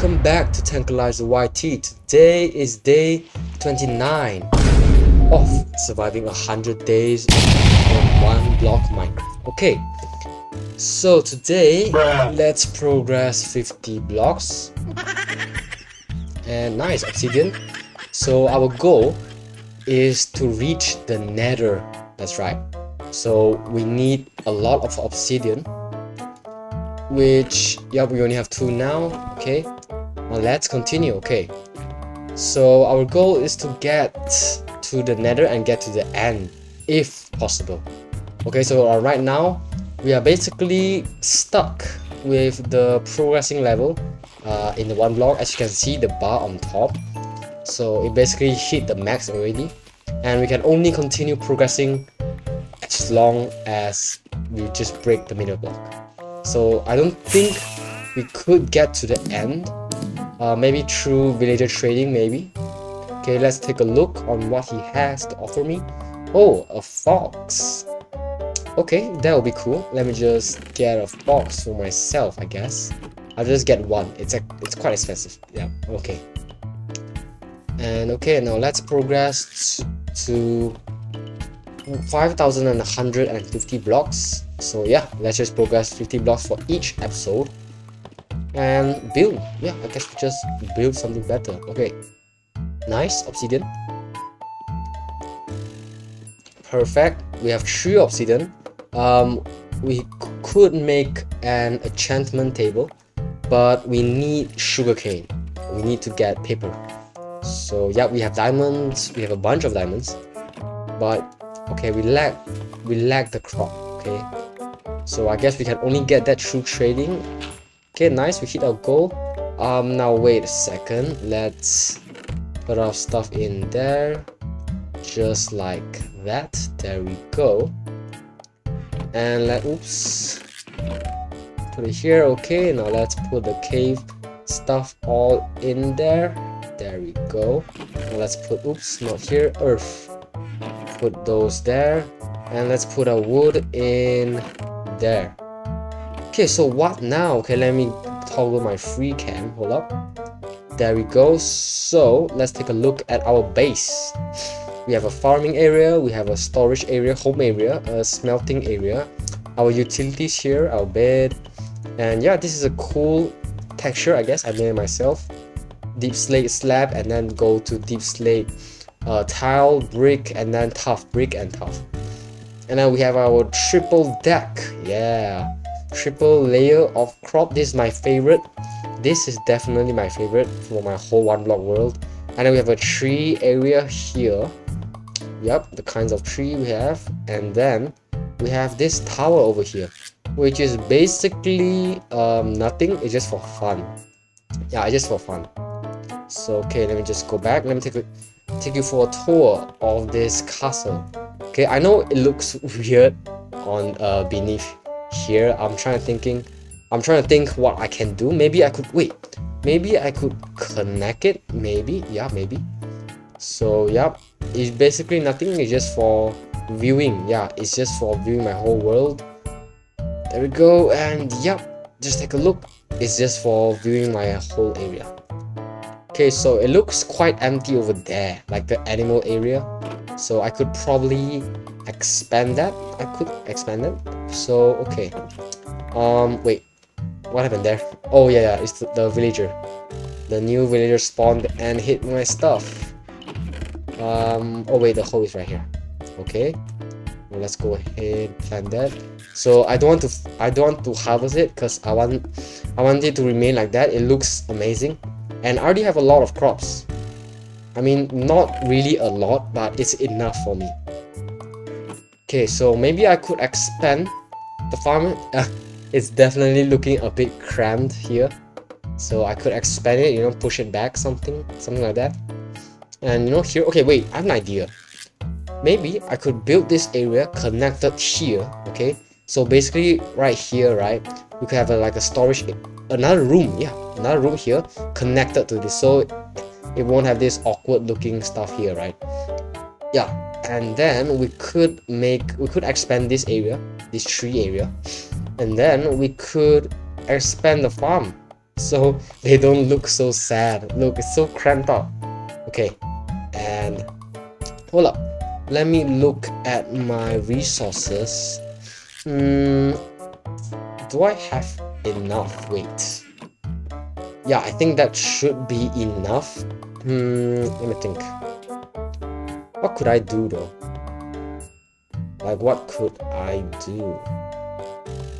Welcome back to Tankalizer YT. Today is day 29 of surviving 100 days on one block Minecraft. Okay, so today let's progress 50 blocks. And nice, obsidian. So our goal is to reach the nether. That's right. So we need a lot of obsidian, which, yeah, we only have 2 now. Okay, now let's continue. Okay, so our goal is to get to the nether and get to the end if possible. Okay, so right now we are basically stuck with the progressing level in the one block. As you can see, the bar on top, so it basically hit the max already, and we can only continue progressing as long as we just break the middle block. So I don't think we could get to the end, maybe through villager trading, maybe. Okay, let's take a look on what he has to offer me. Oh, a fox. Okay, that will be cool. Let me just get a fox for myself, I guess. I'll just get one. It's quite expensive. Yeah, okay. And okay, now let's progress to 5,150 blocks. So yeah, let's just progress 50 blocks for each episode and build. Yeah, I guess we just build something better. Okay, nice, obsidian. Perfect, we have 3 obsidian. We could make an enchantment table, but we need sugarcane. We need to get paper. So yeah, we have diamonds. We have a bunch of diamonds, but okay, we lack the crop. Okay, so I guess we can only get that through trading. Okay, nice, we hit our goal. Now wait a second, let's put our stuff in there, just like that. There we go. And oops, put it here. Okay, now let's put the cave stuff all in there. There we go. Now let's put, oops, not here, earth. Put those there, and let's put our wood in there. Okay, so what now? Okay, let me toggle my free cam. Hold up. There we go. So let's take a look at our base. We have a farming area, we have a storage area, home area, a smelting area, our utilities here, our bed, and yeah, this is a cool texture. I guess I made it myself. Deep slate slab, and then go to deep slate tile, brick, and then tough brick and tough. And then we have our triple deck. Yeah, triple layer of crop. This is my favorite. This is definitely my favorite for my whole one block world. And then we have a tree area here. Yep, the kinds of tree we have. And then we have this tower over here, which is basically nothing. It's just for fun. Yeah, it's just for fun. So okay, let me just go back. Let me take you for a tour of this castle. Okay, I know it looks weird on beneath here. I'm trying to think what I can do. Maybe I could maybe I could connect it. Maybe, yeah, maybe. So yeah, it's basically nothing. It's just for viewing. Yeah, it's just for viewing my whole world. There we go. And yep, just take a look. It's just for viewing my whole area. Okay, so it looks quite empty over there, like the animal area. So I could probably expand that. So okay. Wait, what happened there? Oh yeah, it's the villager. The new villager spawned and hit my stuff. Oh wait, the hole is right here. Okay, well, let's go ahead plant that. So I don't want to harvest it because I want it to remain like that. It looks amazing, and I already have a lot of crops. I mean, not really a lot, but it's enough for me. Okay, so maybe I could expand the farm. It's definitely looking a bit cramped here, so I could expand it, you know, push it back, something like that. And you know, here, okay, wait, I have an idea. Maybe I could build this area connected here. Okay, so basically right here, right, we could have like a storage, another room. Yeah, another room here connected to this, so it won't have this awkward looking stuff here, right? Yeah, and then we could expand this area, this tree area, and then we could expand the farm. so they don't look so sad. Look, it's so cramped up. Okay, and hold up, let me look at my resources. Do I have enough? Wait, yeah, I think that should be enough. Let me think. What could I do though? Like, what could I do?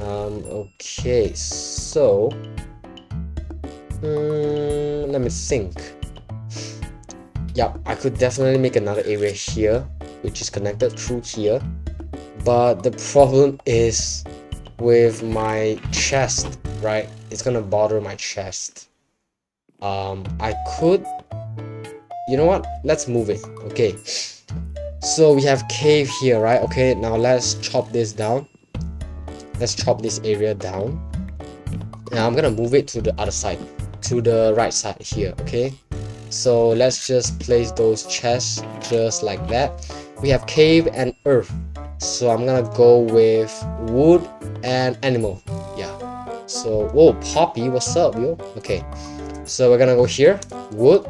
Okay, so let me think. Yeah, I could definitely make another area here, which is connected through here. But the problem is with my chest, right? It's gonna bother my chest. I could, you know what? Let's move it. Okay. So we have cave here, right? Okay, now let's chop this down. Let's chop this area down. And I'm gonna move it to the other side, to the right side here, okay? So let's just place those chests just like that. We have cave and earth. So I'm gonna go with wood and animal. Yeah. So, whoa, Poppy, what's up, yo? Okay. So we're gonna go here, wood.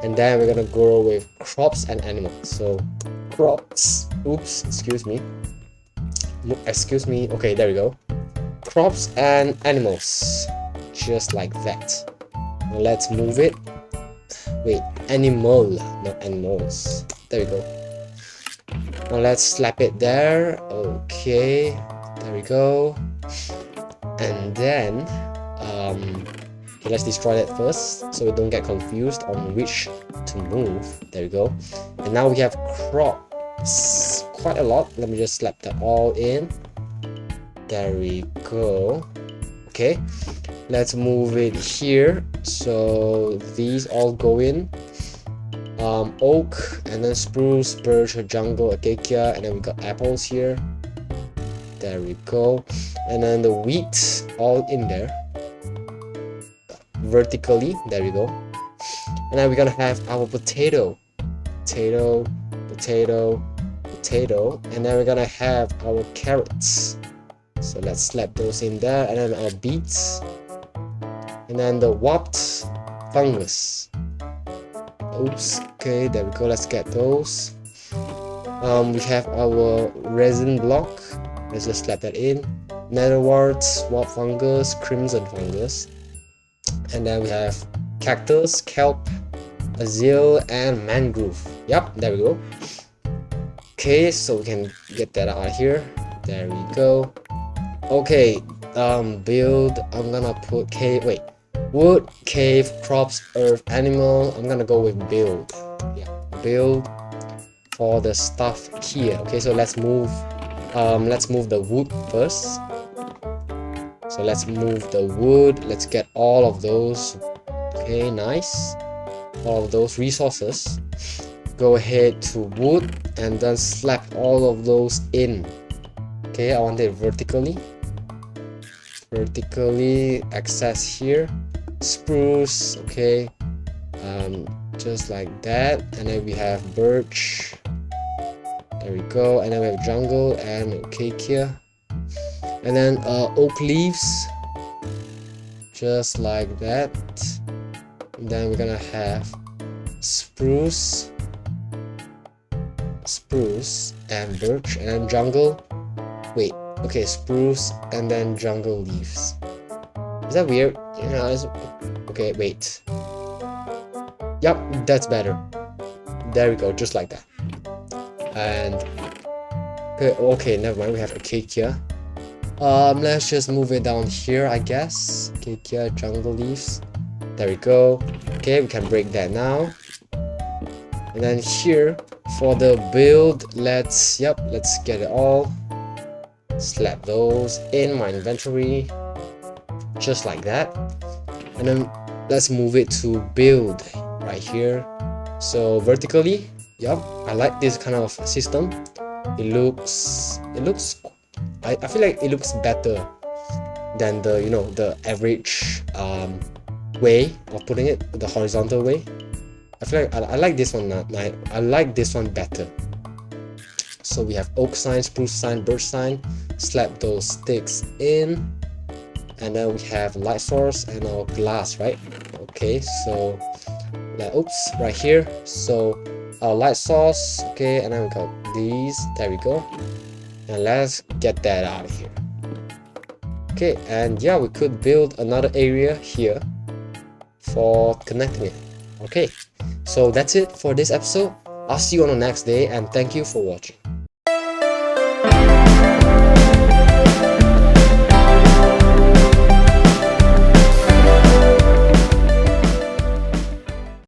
And then we're gonna go with crops and animals. So crops, oops, excuse me. Okay, there we go. Crops and animals, just like that. Now let's move it. Wait, animal, not animals. There we go. Now let's slap it there. Okay, there we go. And then okay, let's destroy that first so we don't get confused on which to move. There we go. And now we have crops, quite a lot. Let me just slap that all in. There we go. Okay, let's move it here. So these all go in. Oak, and then spruce, birch, jungle, acacia, and then we got apples here. There we go. And then the wheat all in there vertically. There we go. And then we're gonna have our potato, and then we're gonna have our carrots. So let's slap those in there, and then our beets, and then the warped fungus. Oops. Okay, there we go. Let's get those. We have our resin block. Let's just slap that in. Nether warts, warp fungus, crimson fungus, and then we have cactus, kelp, azale, and mangrove. Yep, there we go. Okay, so we can get that out of here. There we go. Okay, build. I'm gonna put cave. Wait, wood, cave, crops, earth, animal. I'm gonna go with build. Yeah, build for the stuff here. Okay, so let's move the wood first. So let's move the wood. Let's get all of those. Okay, nice. All of those resources. Go ahead to wood and then slap all of those in. Okay, I want it vertically. Access here. Spruce. Okay, just like that. And then we have birch. There we go. And then we have jungle and acacia. And then oak leaves, just like that. And then we're gonna have spruce and birch, and then jungle. Wait, okay, spruce and then jungle leaves. Is that weird? You know, okay, wait. Yep, that's better. There we go, just like that. And okay, never mind. We have acacia. Let's just move it down here, I guess. Acacia, jungle leaves. There we go. Okay, we can break that now. And then here for the build, let's get it all. Slap those in my inventory, just like that. And then let's move it to build right here. So vertically, yep, I like this kind of system. It looks I feel like it looks better than the, you know, the average way of putting it, the horizontal way. I feel like I like this one. I like this one better. So we have oak sign, spruce sign, birch sign. Slap those sticks in, and then we have light source and our glass, right? Okay, so oops, right here. So our light source, okay, and then we got these. There we go. And let's get that out of here. Okay, and yeah, we could build another area here for connecting it. Okay, so that's it for this episode. I'll see you on the next day, and thank you for watching.